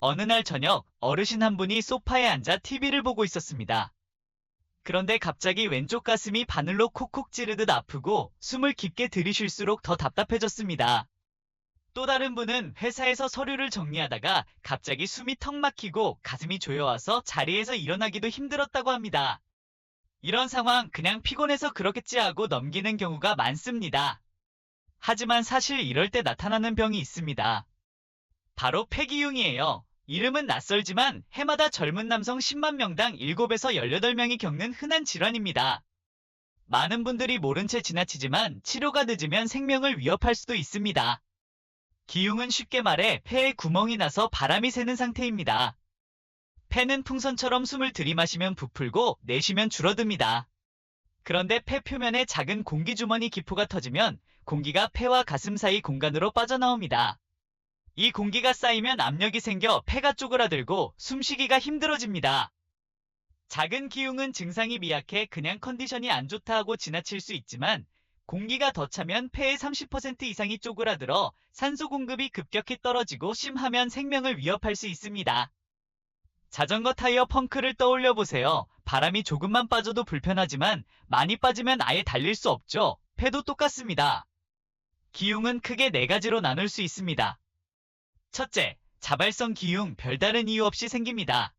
어느 날 저녁 어르신 한 분이 소파에 앉아 TV를 보고 있었습니다. 그런데 갑자기 왼쪽 가슴이 바늘로 콕콕 찌르듯 아프고 숨을 깊게 들이쉴수록 더 답답해졌습니다. 또 다른 분은 회사에서 서류를 정리하다가 갑자기 숨이 턱 막히고 가슴이 조여와서 자리에서 일어나기도 힘들었다고 합니다. 이런 상황 그냥 피곤해서 그렇겠지 하고 넘기는 경우가 많습니다. 하지만 사실 이럴 때 나타나는 병이 있습니다. 바로 폐기흉이에요. 이름은 낯설지만 해마다 젊은 남성 10만 명당 7에서 18명이 겪는 흔한 질환입니다. 많은 분들이 모른 채 지나치지만 치료가 늦으면 생명을 위협할 수도 있습니다. 기흉은 쉽게 말해 폐에 구멍이 나서 바람이 새는 상태입니다. 폐는 풍선처럼 숨을 들이마시면 부풀고 내쉬면 줄어듭니다. 그런데 폐 표면에 작은 공기주머니 기포가 터지면 공기가 폐와 가슴 사이 공간으로 빠져나옵니다. 이 공기가 쌓이면 압력이 생겨 폐가 쪼그라들고 숨쉬기가 힘들어집니다. 작은 기흉은 증상이 미약해 그냥 컨디션이 안 좋다 하고 지나칠 수 있지만 공기가 더 차면 폐의 30% 이상이 쪼그라들어 산소 공급이 급격히 떨어지고 심하면 생명을 위협할 수 있습니다. 자전거 타이어 펑크를 떠올려 보세요. 바람이 조금만 빠져도 불편하지만 많이 빠지면 아예 달릴 수 없죠. 폐도 똑같습니다. 기흉은 크게 4가지로 나눌 수 있습니다. 첫째, 자발성 기흉, 별다른 이유 없이 생깁니다.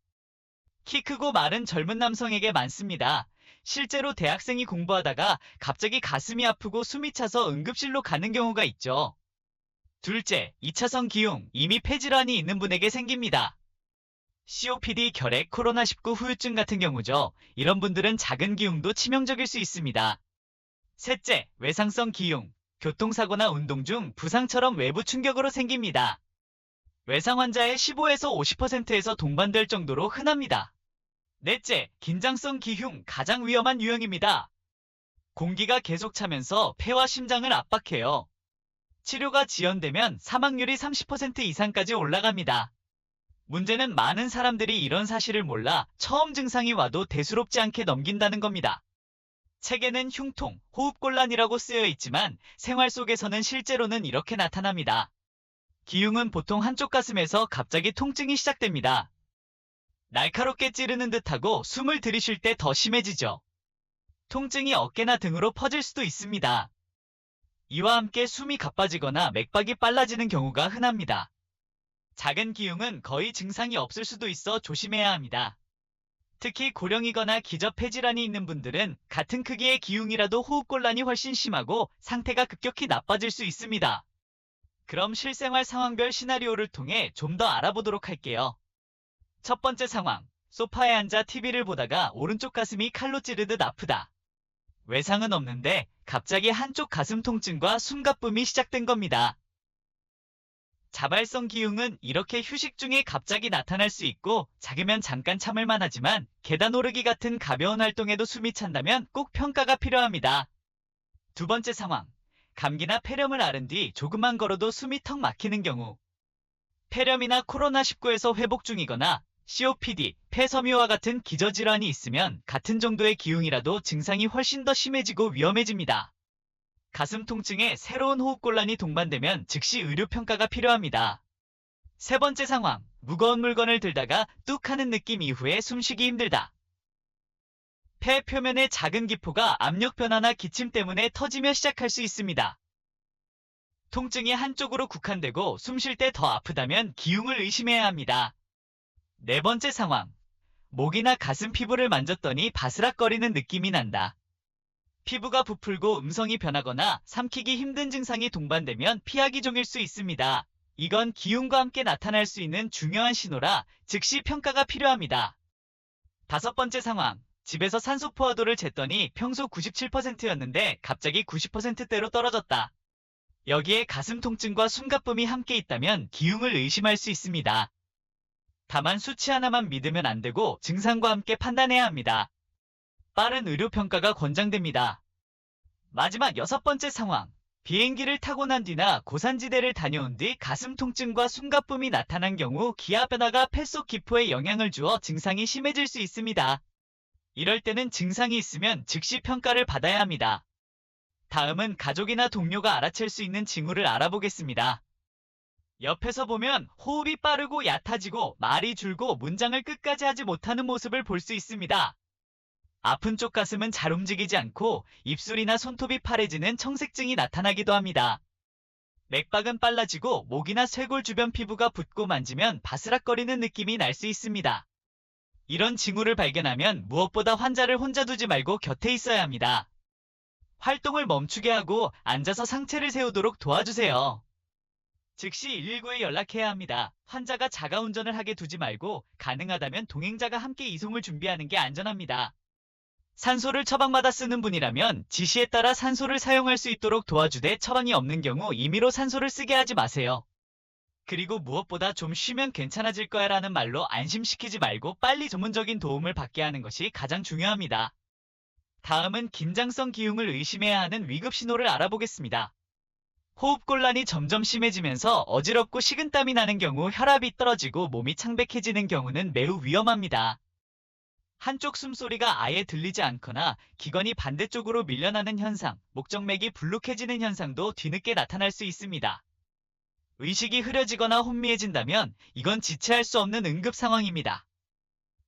키 크고 마른 젊은 남성에게 많습니다. 실제로 대학생이 공부하다가 갑자기 가슴이 아프고 숨이 차서 응급실로 가는 경우가 있죠. 둘째, 2차성 기흉, 이미 폐질환이 있는 분에게 생깁니다. COPD, 결핵, 코로나19 후유증 같은 경우죠. 이런 분들은 작은 기흉도 치명적일 수 있습니다. 셋째, 외상성 기흉, 교통사고나 운동 중 부상처럼 외부 충격으로 생깁니다. 외상 환자의 15에서 50%에서 동반될 정도로 흔합니다. 넷째, 긴장성 기흉, 가장 위험한 유형입니다. 공기가 계속 차면서 폐와 심장을 압박해요. 치료가 지연되면 사망률이 30% 이상까지 올라갑니다. 문제는 많은 사람들이 이런 사실을 몰라 처음 증상이 와도 대수롭지 않게 넘긴다는 겁니다. 책에는 흉통, 호흡곤란이라고 쓰여 있지만 생활 속에서는 실제로는 이렇게 나타납니다. 기흉은 보통 한쪽 가슴에서 갑자기 통증이 시작됩니다. 날카롭게 찌르는 듯하고 숨을 들이쉴 때 더 심해지죠. 통증이 어깨나 등으로 퍼질 수도 있습니다. 이와 함께 숨이 가빠지거나 맥박이 빨라지는 경우가 흔합니다. 작은 기흉은 거의 증상이 없을 수도 있어 조심해야 합니다. 특히 고령이거나 기저 폐질환이 있는 분들은 같은 크기의 기흉이라도 호흡곤란이 훨씬 심하고 상태가 급격히 나빠질 수 있습니다. 그럼 실생활 상황별 시나리오를 통해 좀 더 알아보도록 할게요. 첫 번째 상황, 소파에 앉아 TV를 보다가 오른쪽 가슴이 칼로 찌르듯 아프다. 외상은 없는데 갑자기 한쪽 가슴 통증과 숨가쁨이 시작된 겁니다. 자발성 기흉은 이렇게 휴식 중에 갑자기 나타날 수 있고 작으면 잠깐 참을만 하지만 계단 오르기 같은 가벼운 활동에도 숨이 찬다면 꼭 평가가 필요합니다. 두 번째 상황, 감기나 폐렴을 앓은 뒤 조금만 걸어도 숨이 턱 막히는 경우. 폐렴이나 코로나19에서 회복 중이거나 COPD, 폐섬유와 같은 기저질환이 있으면 같은 정도의 기흉이라도 증상이 훨씬 더 심해지고 위험해집니다. 가슴 통증에 새로운 호흡곤란이 동반되면 즉시 의료평가가 필요합니다. 세 번째 상황, 무거운 물건을 들다가 뚝 하는 느낌 이후에 숨쉬기 힘들다. 폐 표면의 작은 기포가 압력 변화나 기침 때문에 터지며 시작할 수 있습니다. 통증이 한쪽으로 국한되고 숨 쉴 때 더 아프다면 기흉을 의심해야 합니다. 네 번째 상황, 목이나 가슴 피부를 만졌더니 바스락거리는 느낌이 난다. 피부가 부풀고 음성이 변하거나 삼키기 힘든 증상이 동반되면 피하기 종일 수 있습니다. 이건 기흉과 함께 나타날 수 있는 중요한 신호라 즉시 평가가 필요합니다. 다섯 번째 상황, 집에서 산소 포화도를 쟀더니 평소 97%였는데 갑자기 90%대로 떨어졌다. 여기에 가슴 통증과 숨가쁨이 함께 있다면 기흉을 의심할 수 있습니다. 다만 수치 하나만 믿으면 안 되고 증상과 함께 판단해야 합니다. 빠른 의료평가가 권장됩니다. 마지막 여섯 번째 상황, 비행기를 타고 난 뒤나 고산지대를 다녀온 뒤 가슴 통증과 숨가쁨이 나타난 경우 기압 변화가 폐 속 기포에 영향을 주어 증상이 심해질 수 있습니다. 이럴 때는 증상이 있으면 즉시 평가를 받아야 합니다. 다음은 가족이나 동료가 알아챌 수 있는 징후를 알아보겠습니다. 옆에서 보면 호흡이 빠르고 얕아지고 말이 줄고 문장을 끝까지 하지 못하는 모습을 볼 수 있습니다. 아픈 쪽 가슴은 잘 움직이지 않고 입술이나 손톱이 파래지는 청색증이 나타나기도 합니다. 맥박은 빨라지고 목이나 쇄골 주변 피부가 붓고 만지면 바스락거리는 느낌이 날 수 있습니다. 이런 징후를 발견하면 무엇보다 환자를 혼자 두지 말고 곁에 있어야 합니다. 활동을 멈추게 하고 앉아서 상체를 세우도록 도와주세요. 즉시 119에 연락해야 합니다. 환자가 자가운전을 하게 두지 말고 가능하다면 동행자가 함께 이송을 준비하는 게 안전합니다. 산소를 처방받아 쓰는 분이라면 지시에 따라 산소를 사용할 수 있도록 도와주되 처방이 없는 경우 임의로 산소를 쓰게 하지 마세요. 그리고 무엇보다 좀 쉬면 괜찮아질 거야 라는 말로 안심시키지 말고 빨리 전문적인 도움을 받게 하는 것이 가장 중요합니다. 다음은 긴장성 기흉을 의심해야 하는 위급 신호를 알아보겠습니다. 호흡곤란이 점점 심해지면서 어지럽고 식은땀이 나는 경우 혈압이 떨어지고 몸이 창백해지는 경우는 매우 위험합니다. 한쪽 숨소리가 아예 들리지 않거나 기관이 반대쪽으로 밀려나는 현상, 목정맥이 불룩해지는 현상도 뒤늦게 나타날 수 있습니다. 의식이 흐려지거나 혼미해진다면 이건 지체할 수 없는 응급 상황입니다.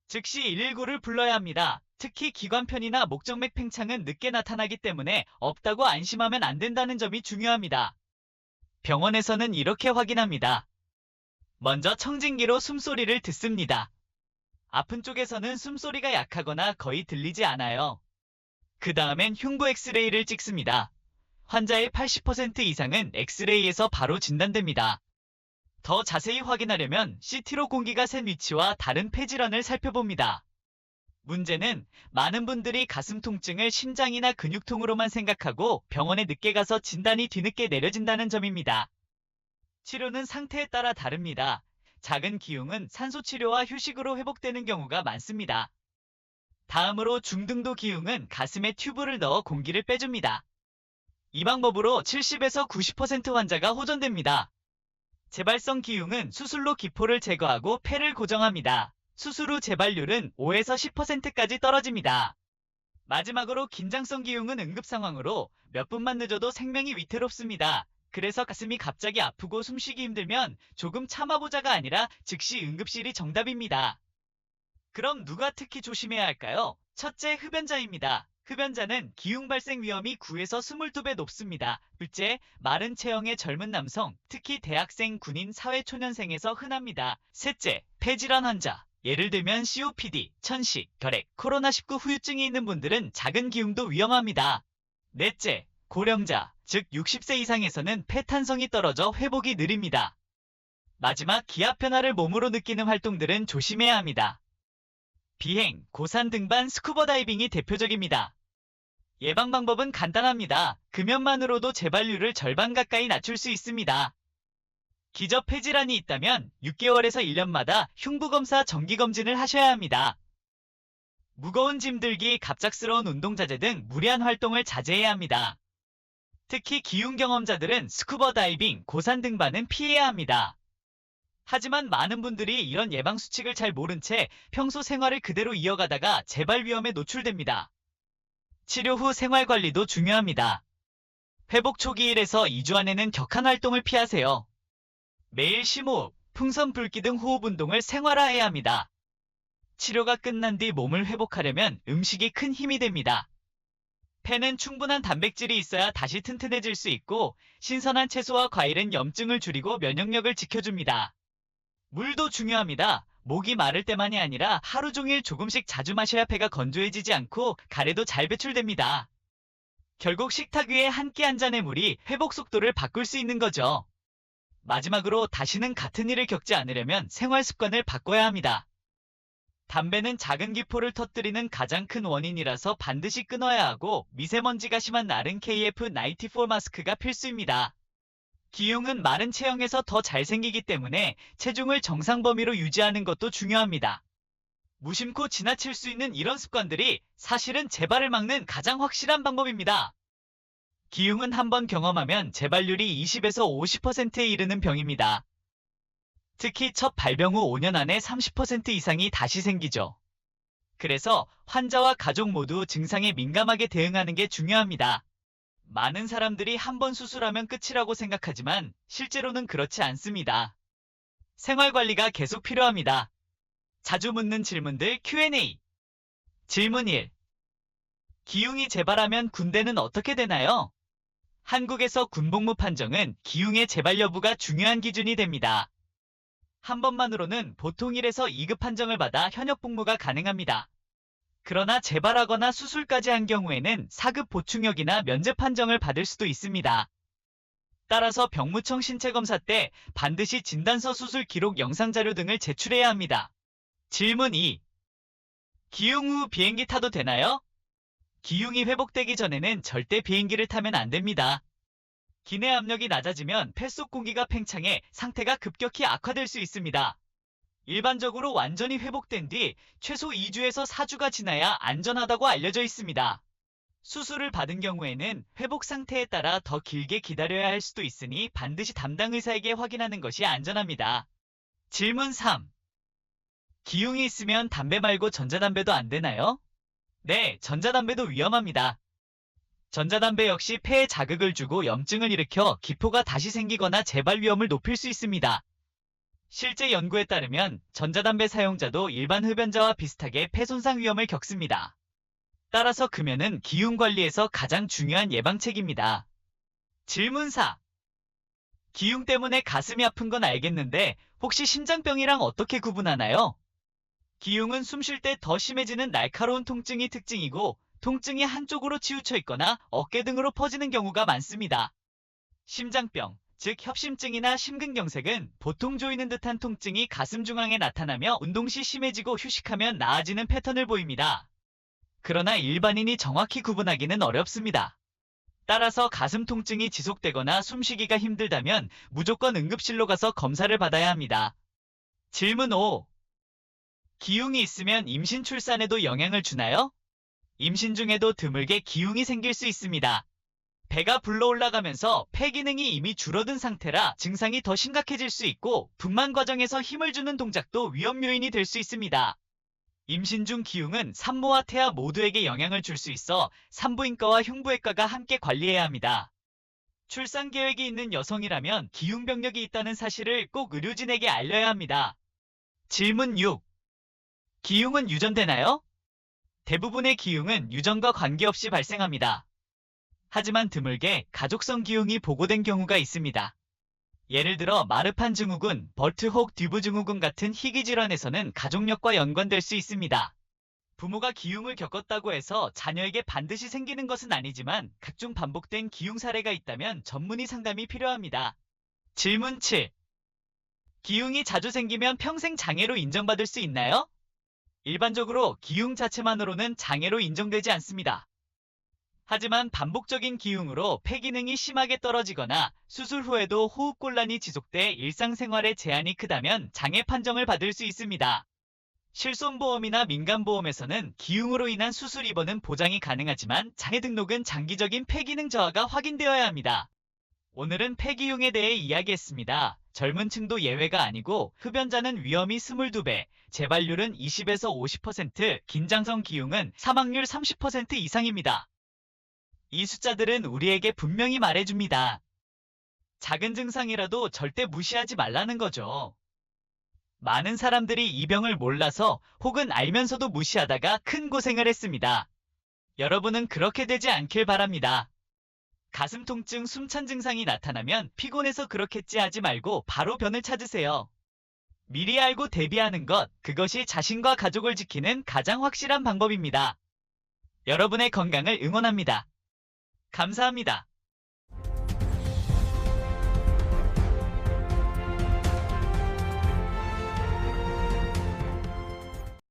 즉시 119를 불러야 합니다. 특히 기관편이나 목정맥 팽창은 늦게 나타나기 때문에 없다고 안심하면 안 된다는 점이 중요합니다. 병원에서는 이렇게 확인합니다. 먼저 청진기로 숨소리를 듣습니다. 아픈 쪽에서는 숨소리가 약하거나 거의 들리지 않아요. 그 다음엔 흉부 엑스레이를 찍습니다. 환자의 80% 이상은 엑스레이에서 바로 진단됩니다. 더 자세히 확인하려면 CT로 공기가 샌 위치와 다른 폐질환을 살펴봅니다. 문제는 많은 분들이 가슴 통증을 심장이나 근육통으로만 생각하고 병원에 늦게 가서 진단이 뒤늦게 내려진다는 점입니다. 치료는 상태에 따라 다릅니다. 작은 기흉은 산소치료와 휴식으로 회복되는 경우가 많습니다. 다음으로 중등도 기흉은 가슴에 튜브를 넣어 공기를 빼줍니다. 이 방법으로 70에서 90% 환자가 호전됩니다. 재발성 기흉은 수술로 기포를 제거하고 폐를 고정합니다. 수술 후 재발률은 5에서 10%까지 떨어집니다. 마지막으로 긴장성 기흉은 응급 상황으로 몇 분만 늦어도 생명이 위태롭습니다. 그래서 가슴이 갑자기 아프고 숨쉬기 힘들면 조금 참아보자가 아니라 즉시 응급실이 정답입니다. 그럼 누가 특히 조심해야 할까요? 첫째, 흡연자입니다. 흡연자는 기흉 발생 위험이 9에서 22배 높습니다. 둘째, 마른 체형의 젊은 남성, 특히 대학생, 군인, 사회초년생에서 흔합니다. 셋째, 폐질환 환자. 예를 들면 COPD, 천식, 결핵, 코로나19 후유증이 있는 분들은 작은 기흉도 위험합니다. 넷째, 고령자, 즉 60세 이상에서는 폐탄성이 떨어져 회복이 느립니다. 마지막, 기압 변화를 몸으로 느끼는 활동들은 조심해야 합니다. 비행, 고산 등반, 스쿠버 다이빙이 대표적입니다. 예방 방법은 간단합니다. 금연만으로도 재발률을 절반 가까이 낮출 수 있습니다. 기저 폐질환이 있다면 6개월에서 1년마다 흉부검사 정기검진을 하셔야 합니다. 무거운 짐 들기, 갑작스러운 운동자제 등 무리한 활동을 자제해야 합니다. 특히 기흉 경험자들은 스쿠버 다이빙, 고산 등반은 피해야 합니다. 하지만 많은 분들이 이런 예방 수칙을 잘 모른 채 평소 생활을 그대로 이어가다가 재발 위험에 노출됩니다. 치료 후 생활 관리도 중요합니다. 회복 초기 1에서 2주 안에는 격한 활동을 피하세요. 매일 심호흡, 풍선 불기 등 호흡 운동을 생활화해야 합니다. 치료가 끝난 뒤 몸을 회복하려면 음식이 큰 힘이 됩니다. 폐는 충분한 단백질이 있어야 다시 튼튼해질 수 있고 신선한 채소와 과일은 염증을 줄이고 면역력을 지켜줍니다. 물도 중요합니다. 목이 마를 때만이 아니라 하루 종일 조금씩 자주 마셔야 폐가 건조해지지 않고 가래도 잘 배출됩니다. 결국 식탁 위에 한 끼 한 잔의 물이 회복 속도를 바꿀 수 있는 거죠. 마지막으로 다시는 같은 일을 겪지 않으려면 생활 습관을 바꿔야 합니다. 담배는 작은 기포를 터뜨리는 가장 큰 원인이라서 반드시 끊어야 하고 미세먼지가 심한 날은 KF94 마스크가 필수입니다. 기흉은 마른 체형에서 더 잘 생기기 때문에 체중을 정상 범위로 유지하는 것도 중요합니다. 무심코 지나칠 수 있는 이런 습관들이 사실은 재발을 막는 가장 확실한 방법입니다. 기흉은 한번 경험하면 재발률이 20에서 50%에 이르는 병입니다. 특히 첫 발병 후 5년 안에 30% 이상이 다시 생기죠. 그래서 환자와 가족 모두 증상에 민감하게 대응하는 게 중요합니다. 많은 사람들이 한 번 수술하면 끝이라고 생각하지만 실제로는 그렇지 않습니다. 생활 관리가 계속 필요합니다. 자주 묻는 질문들 Q&A. 질문 1. 기흉이 재발하면 군대는 어떻게 되나요? 한국에서 군복무 판정은 기흉의 재발 여부가 중요한 기준이 됩니다. 한 번만으로는 보통 1에서 2급 판정을 받아 현역 복무가 가능합니다. 그러나 재발하거나 수술까지 한 경우에는 4급 보충역이나 면제 판정을 받을 수도 있습니다. 따라서 병무청 신체검사 때 반드시 진단서, 수술 기록, 영상자료 등을 제출해야 합니다. 질문 2. 기흉 후 비행기 타도 되나요? 기흉이 회복되기 전에는 절대 비행기를 타면 안 됩니다. 기내 압력이 낮아지면 폐 속 공기가 팽창해 상태가 급격히 악화될 수 있습니다. 일반적으로 완전히 회복된 뒤 최소 2주에서 4주가 지나야 안전하다고 알려져 있습니다. 수술을 받은 경우에는 회복 상태에 따라 더 길게 기다려야 할 수도 있으니 반드시 담당 의사에게 확인하는 것이 안전합니다. 질문 3. 기흉이 있으면 담배 말고 전자담배도 안 되나요? 네, 전자담배도 위험합니다. 전자담배 역시 폐에 자극을 주고 염증을 일으켜 기포가 다시 생기거나 재발 위험을 높일 수 있습니다. 실제 연구에 따르면 전자담배 사용자도 일반 흡연자와 비슷하게 폐 손상 위험을 겪습니다. 따라서 금연은 기흉 관리에서 가장 중요한 예방책입니다. 질문 4. 기흉 때문에 가슴이 아픈 건 알겠는데 혹시 심장병이랑 어떻게 구분하나요? 기흉은 숨 쉴 때 더 심해지는 날카로운 통증이 특징이고 통증이 한쪽으로 치우쳐 있거나 어깨 등으로 퍼지는 경우가 많습니다. 심장병, 즉 협심증이나 심근경색은 보통 조이는 듯한 통증이 가슴 중앙에 나타나며 운동 시 심해지고 휴식하면 나아지는 패턴을 보입니다. 그러나 일반인이 정확히 구분하기는 어렵습니다. 따라서 가슴 통증이 지속되거나 숨쉬기가 힘들다면 무조건 응급실로 가서 검사를 받아야 합니다. 질문 5. 기흉이 있으면 임신 출산에도 영향을 주나요? 임신 중에도 드물게 기흉이 생길 수 있습니다. 배가 불러 올라가면서 폐 기능이 이미 줄어든 상태라 증상이 더 심각해질 수 있고 분만 과정에서 힘을 주는 동작도 위험 요인이 될 수 있습니다. 임신 중 기흉은 산모와 태아 모두에게 영향을 줄 수 있어 산부인과와 흉부외과가 함께 관리해야 합니다. 출산 계획이 있는 여성이라면 기흉 병력이 있다는 사실을 꼭 의료진에게 알려야 합니다. 질문 6. 기흉은 유전되나요? 대부분의 기흉은 유전과 관계없이 발생합니다. 하지만 드물게 가족성 기흉이 보고된 경우가 있습니다. 예를 들어 마르판 증후군, 버트혹 듀브 증후군 같은 희귀 질환에서는 가족력과 연관될 수 있습니다. 부모가 기흉을 겪었다고 해서 자녀에게 반드시 생기는 것은 아니지만 각종 반복된 기흉 사례가 있다면 전문의 상담이 필요합니다. 질문 7. 기흉이 자주 생기면 평생 장애로 인정받을 수 있나요? 일반적으로 기흉 자체만으로는 장애로 인정되지 않습니다. 하지만 반복적인 기흉으로 폐 기능이 심하게 떨어지거나 수술 후에도 호흡곤란이 지속돼 일상생활에 제한이 크다면 장애 판정을 받을 수 있습니다. 실손보험이나 민간보험에서는 기흉으로 인한 수술 입원은 보장이 가능하지만 장애 등록은 장기적인 폐 기능 저하가 확인되어야 합니다. 오늘은 폐기흉에 대해 이야기했습니다. 젊은 층도 예외가 아니고 흡연자는 위험이 22배, 재발률은 20에서 50%, 긴장성 기흉은 사망률 30% 이상입니다. 이 숫자들은 우리에게 분명히 말해줍니다. 작은 증상이라도 절대 무시하지 말라는 거죠. 많은 사람들이 이 병을 몰라서 혹은 알면서도 무시하다가 큰 고생을 했습니다. 여러분은 그렇게 되지 않길 바랍니다. 가슴 통증, 숨찬 증상이 나타나면 피곤해서 그렇겠지 하지 말고 바로 변을 찾으세요. 미리 알고 대비하는 것, 그것이 자신과 가족을 지키는 가장 확실한 방법입니다. 여러분의 건강을 응원합니다. 감사합니다.